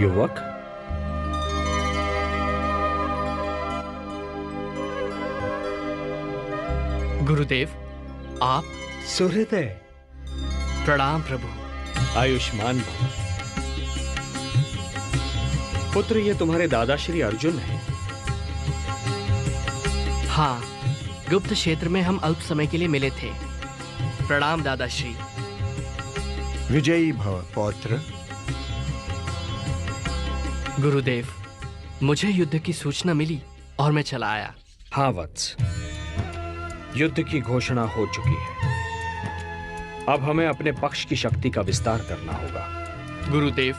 युवक, गुरुदेव, आप? सुहृदय। प्रणाम प्रभु। आयुष्मान भव। पुत्र, ये तुम्हारे दादा श्री अर्जुन हैं। हाँ, गुप्त क्षेत्र में हम अल्प समय के लिए मिले थे। प्रणाम दादाश्री। विजयी भव पौत्र। गुरुदेव, मुझे युद्ध की सूचना मिली और मैं चला आया। हाँ वत्स, युद्ध की घोषणा हो चुकी है। अब हमें अपने पक्ष की शक्ति का विस्तार करना होगा। गुरुदेव,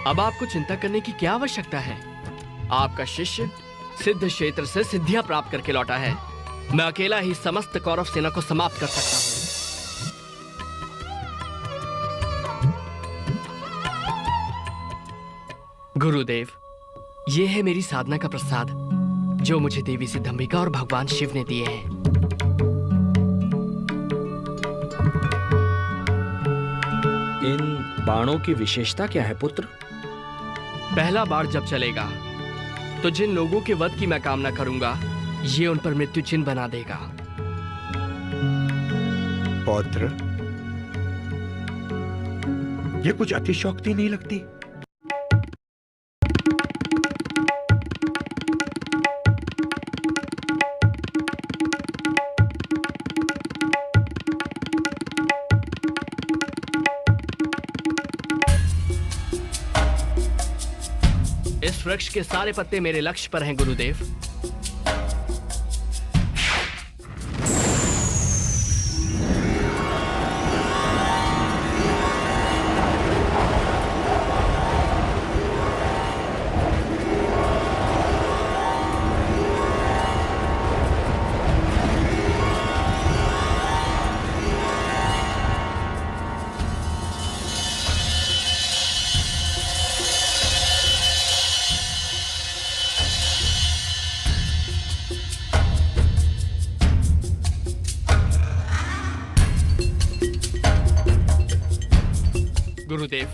अब आपको चिंता करने की क्या आवश्यकता है? आपका शिष्य सिद्ध क्षेत्र से सिद्धियां प्राप्त करके लौटा है। मैं अकेला ही समस्त कौरव सेना को समाप्त कर सकता हूं। गुरुदेव, यह है मेरी साधना का प्रसाद जो मुझे देवी सिद्धंबिका और भगवान शिव ने दिए हैं। इन बाणों की विशेषता क्या है पुत्र? पहला बाण जब चलेगा तो जिन लोगों के वध की मैं कामना करूंगा, ये उन पर मृत्यु चिन्ह बना देगा। पौत्र, ये कुछ अतिशयोक्ति नहीं लगती? इस वृक्ष के सारे पत्ते मेरे लक्ष्य पर हैं गुरुदेव। गुरुदेव,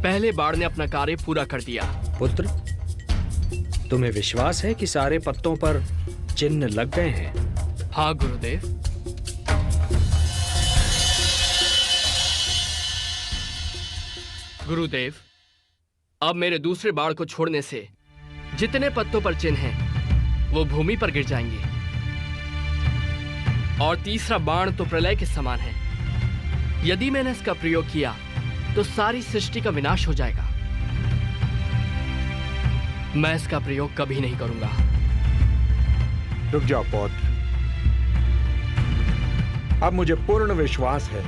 पहले बाण ने अपना कार्य पूरा कर दिया। पुत्र, तुम्हें विश्वास है कि सारे पत्तों पर चिन्ह लग गए हैं? हाँ गुरुदेव। गुरुदेव, अब मेरे दूसरे बाण को छोड़ने से जितने पत्तों पर चिन्ह हैं, वो भूमि पर गिर जाएंगे। और तीसरा बाण तो प्रलय के समान है। यदि मैंने इसका प्रयोग किया तो सारी सृष्टि का विनाश हो जाएगा। मैं इसका प्रयोग कभी नहीं करूंगा। रुक जाओ पौत्र। अब मुझे पूर्ण विश्वास है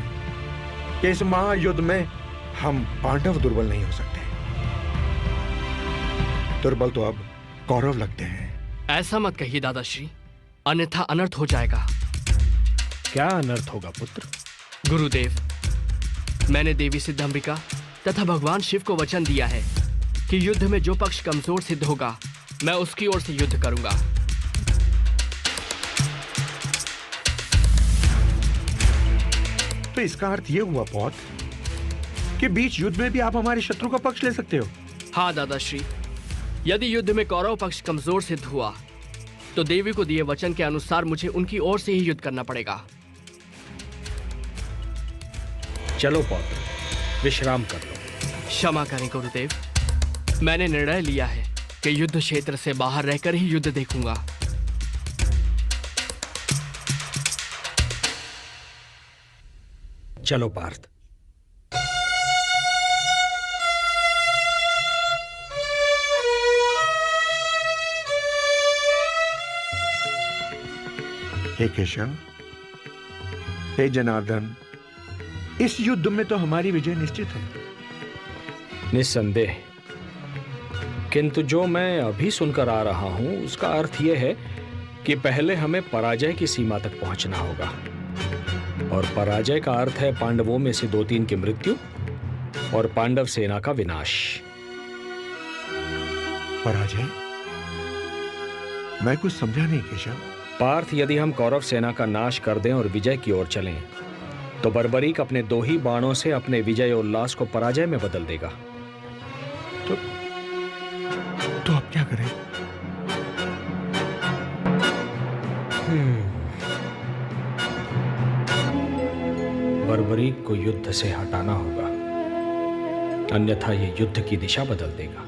कि इस महायुद्ध में हम पांडव दुर्बल नहीं हो सकते। दुर्बल तो अब कौरव लगते हैं। ऐसा मत कहिए दादाश्री, अन्यथा अनर्थ हो जाएगा। क्या अनर्थ होगा पुत्र? गुरुदेव, मैंने देवी सिद्धंबिका तथा भगवान शिव को वचन दिया है कि युद्ध में जो पक्ष कमजोर सिद्ध होगा, मैं उसकी ओर से युद्ध करूंगा। तो इसका अर्थ यह हुआ पौत्र कि बीच युद्ध में भी आप हमारे शत्रु का पक्ष ले सकते हो? हाँ दादाश्री, यदि युद्ध में कौरव पक्ष कमजोर सिद्ध हुआ तो देवी को दिए वचन के अनुसार मुझे उनकी ओर से ही युद्ध करना पड़ेगा। चलो पौत्र, विश्राम कर लो। क्षमा करें गुरुदेव, मैंने निर्णय लिया है कि युद्ध क्षेत्र से बाहर रहकर ही युद्ध देखूंगा। चलो पार्थ। हे केशव, हे जनार्दन, इस युद्ध में तो हमारी विजय निश्चित है। निस्संदेह, किंतु जो मैं अभी सुनकर आ रहा हूं उसका अर्थ यह है कि पहले हमें पराजय की सीमा तक पहुंचना होगा। और पराजय का अर्थ है पांडवों में से 2-3 की मृत्यु और पांडव सेना का विनाश। पराजय? मैं कुछ समझा नहीं केशव। पार्थ, यदि हम कौरव सेना का नाश कर दें और विजय की ओर चलें तो बर्बरीक अपने 2 ही बाणों से अपने विजय उल्लास को पराजय में बदल देगा। तो क्या करें? बर्बरीक को युद्ध से हटाना होगा, अन्यथा ये युद्ध की दिशा बदल देगा।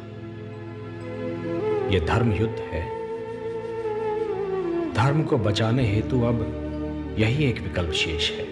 ये धर्म युद्ध है। धर्म को बचाने हेतु अब यही एक विकल्प शेष है।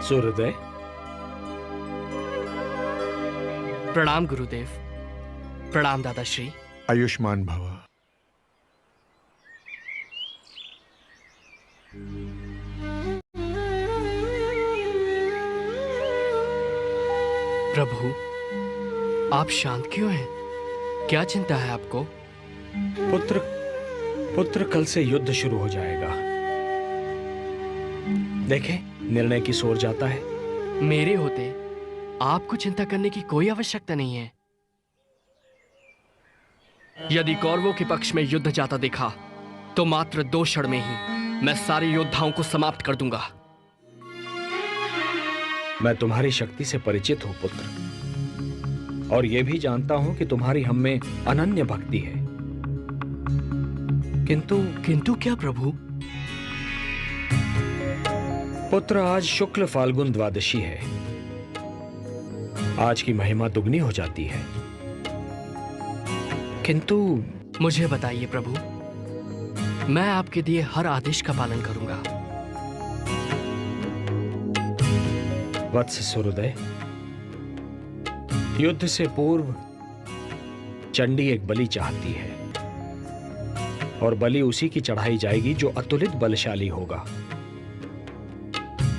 सूर्योदय। प्रणाम गुरुदेव। प्रणाम दादाश्री। आयुष्मान भव। प्रभु, आप शांत क्यों हैं? क्या चिंता है आपको? पुत्र कल से युद्ध शुरू हो जाएगा। देखें, निर्णय की ओर जाता है। मेरे होते आपको चिंता करने की कोई आवश्यकता नहीं है। यदि कौरवों के पक्ष में युद्ध जाता देखा तो मात्र 2 क्षण में ही मैं सारे योद्धाओं को समाप्त कर दूंगा। मैं तुम्हारी शक्ति से परिचित हूं पुत्र, और यह भी जानता हूं कि तुम्हारी हम में अनन्य भक्ति है। किंतु क्या प्रभु? पुत्र, आज शुक्ल फाल्गुन द्वादशी है। आज की महिमा दुगनी हो जाती है। किंतु मुझे बताइए प्रभु, मैं आपके दिए हर आदेश का पालन करूंगा। वत्स सूर्योदय, युद्ध से पूर्व चंडी एक बलि चाहती है, और बलि उसी की चढ़ाई जाएगी जो अतुलित बलशाली होगा।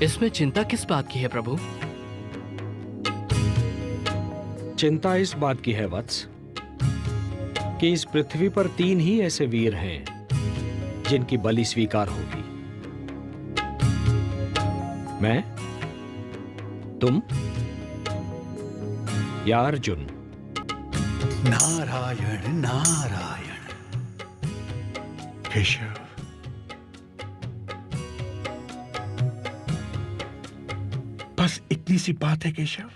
इसमें चिंता किस बात की है प्रभु? चिंता इस बात की है वत्स कि इस पृथ्वी पर 3 ही ऐसे वीर हैं जिनकी बलि स्वीकार होगी। मैं, तुम या अर्जुन। नारायण नारायण। केशव, बस इतनी सी बात है केशव?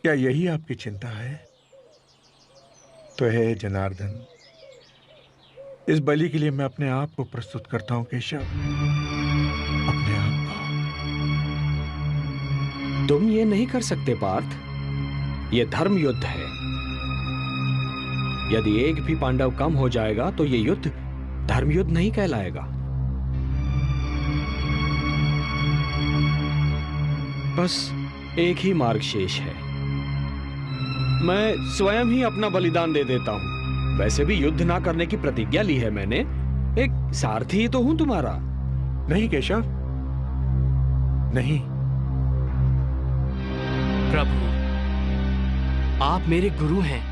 क्या यही आपकी चिंता है? तो है जनार्दन, इस बलि के लिए मैं अपने आप को प्रस्तुत करता हूं केशव, अपने आप को। तुम ये नहीं कर सकते पार्थ, ये धर्म युद्ध है। यदि एक भी पांडव कम हो जाएगा तो ये युद्ध धर्म युद्ध नहीं कहलाएगा। बस एक ही मार्ग शेष है, मैं स्वयं ही अपना बलिदान दे देता हूं। वैसे भी युद्ध ना करने की प्रतिज्ञा ली है मैंने, एक सारथी ही तो हूं तुम्हारा। नहीं केशव, नहीं। प्रभु, आप मेरे गुरु हैं,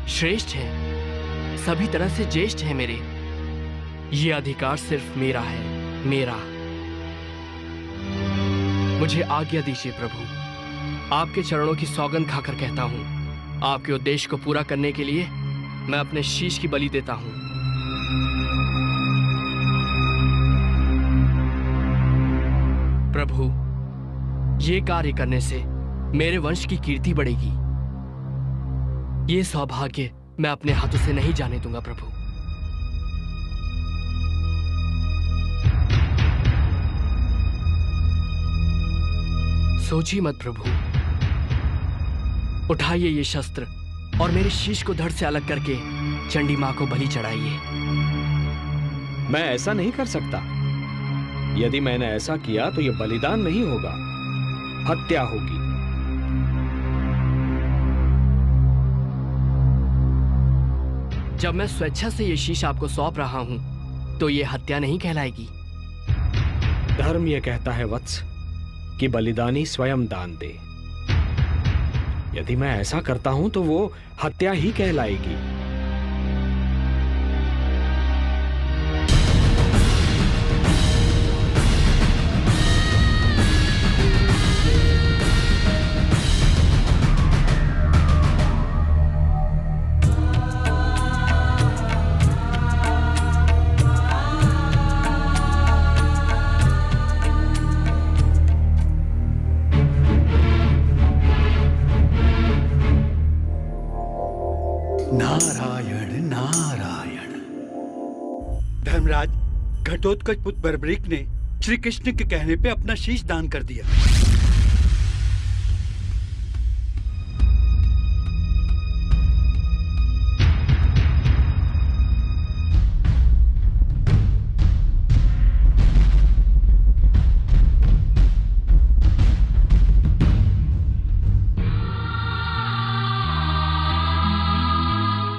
श्रेष्ठ हैं, सभी तरह से ज्येष्ठ हैं मेरे। ये अधिकार सिर्फ मेरा है, मेरा। मुझे आज्ञा दीजिए प्रभु। आपके चरणों की सौगंध खाकर कहता हूं, आपके उद्देश्य को पूरा करने के लिए मैं अपने शीश की बलि देता हूं। प्रभु, ये कार्य करने से मेरे वंश की कीर्ति बढ़ेगी। ये सौभाग्य मैं अपने हाथों से नहीं जाने दूंगा प्रभु। सोचिए मत प्रभु, उठाइए ये शस्त्र और मेरे शीश को धड़ से अलग करके चंडी मां को बलि चढ़ाइए। मैं ऐसा नहीं कर सकता। यदि मैंने ऐसा किया तो यह बलिदान नहीं होगा, हत्या होगी। जब मैं स्वेच्छा से ये शीश आपको सौंप रहा हूं तो ये हत्या नहीं कहलाएगी। धर्म यह कहता है वत्स कि बलिदानी स्वयं दान दे। यदि मैं ऐसा करता हूं तो वो हत्या ही कहलाएगी। धर्मराज, घटोत्कच पुत्र बर्बरीक ने श्री कृष्ण के कहने पे अपना शीश दान कर दिया।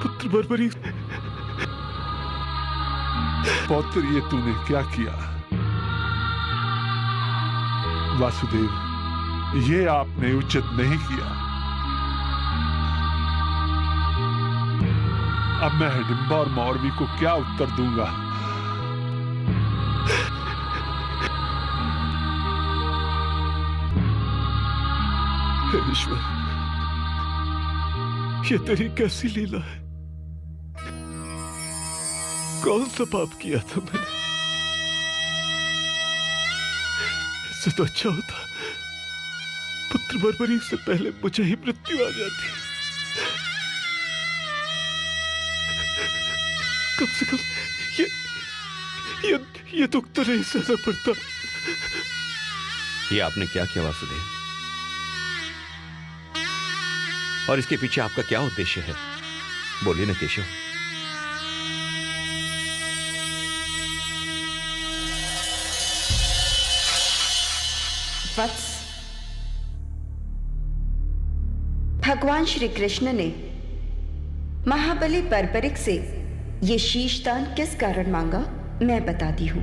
पुत्र बर्बरीक, पौत्र, ये तूने क्या किया? वासुदेव, ये आपने उचित नहीं किया। अब मैं हिडिंबा और मौरवी को क्या उत्तर दूंगा? हे ईश्वर, ये तेरी कैसी लीला है? कौन सा पाप किया था मैंने? इससे तो अच्छा होता पुत्र बर्बरीक से पहले मुझे ही मृत्यु आ जाती। कम से कम ये दुख तो नहीं सहना पड़ता। ये आपने क्या किया वासुदेव? और इसके पीछे आपका क्या उद्देश्य है? बोलिए ना केशव। वत्स, भगवान श्री कृष्ण ने महाबली बर्बरीक से ये शीशदान किस कारण मांगा, मैं बताती हूं।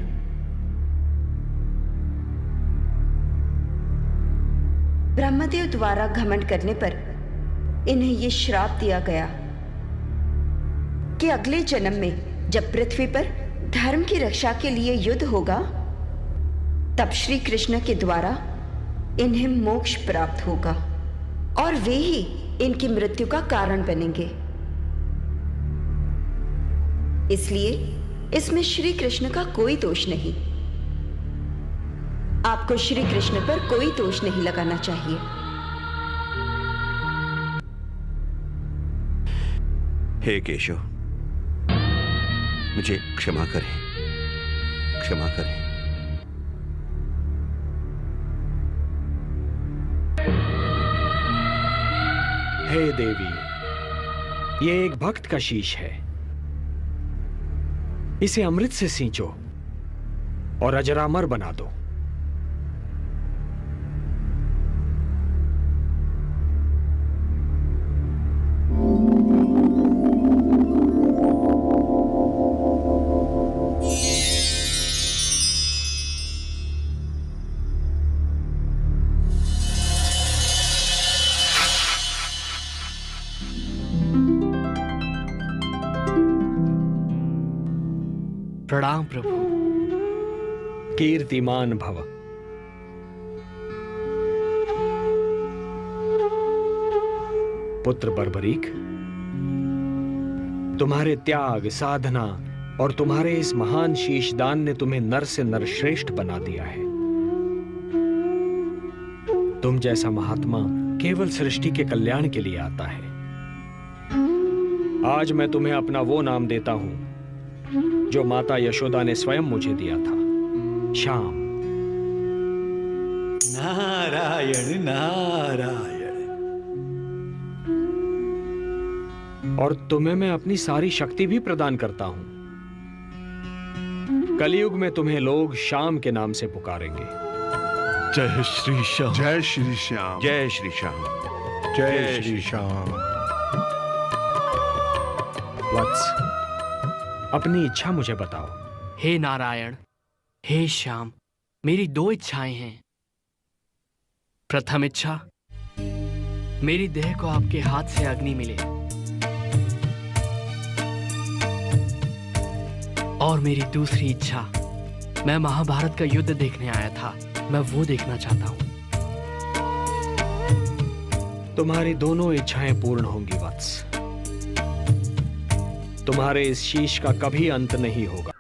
ब्रह्मदेव द्वारा घमंड करने पर इन्हें ये श्राप दिया गया कि अगले जन्म में जब पृथ्वी पर धर्म की रक्षा के लिए युद्ध होगा, तब श्री कृष्ण के द्वारा इन्हें मोक्ष प्राप्त होगा और वे ही इनकी मृत्यु का कारण बनेंगे। इसलिए इसमें श्री कृष्ण का कोई दोष नहीं। आपको श्री कृष्ण पर कोई दोष नहीं लगाना चाहिए। हे केशव, मुझे क्षमा करें, क्षमा करें। हे देवी, ये एक भक्त का शीश है। इसे अमृत से सींचो और अजरामर बना दो। प्रणाम प्रभु। कीर्तिमान भव। पुत्र बर्बरीक, तुम्हारे त्याग, साधना और तुम्हारे इस महान शीशदान ने तुम्हें नर से नरश्रेष्ठ बना दिया है। तुम जैसा महात्मा केवल सृष्टि के कल्याण के लिए आता है। आज मैं तुम्हें अपना वो नाम देता हूं जो माता यशोदा ने स्वयं मुझे दिया था, श्याम। नारायण नारायण। और तुम्हें मैं अपनी सारी शक्ति भी प्रदान करता हूं। कलयुग में तुम्हें लोग श्याम के नाम से पुकारेंगे। जय श्री श्याम, जय श्री श्याम, जय श्री श्याम, जय श्री श्याम। वत्स, अपनी इच्छा मुझे बताओ। हे नारायण, हे श्याम, मेरी दो इच्छाएं हैं। प्रथम इच्छा, मेरी देह को आपके हाथ से अग्नि मिले, और मेरी दूसरी इच्छा, मैं महाभारत का युद्ध देखने आया था, मैं वो देखना चाहता हूं। तुम्हारी दोनों इच्छाएं पूर्ण होंगी वत्स। तुम्हारे इस शीश का कभी अंत नहीं होगा।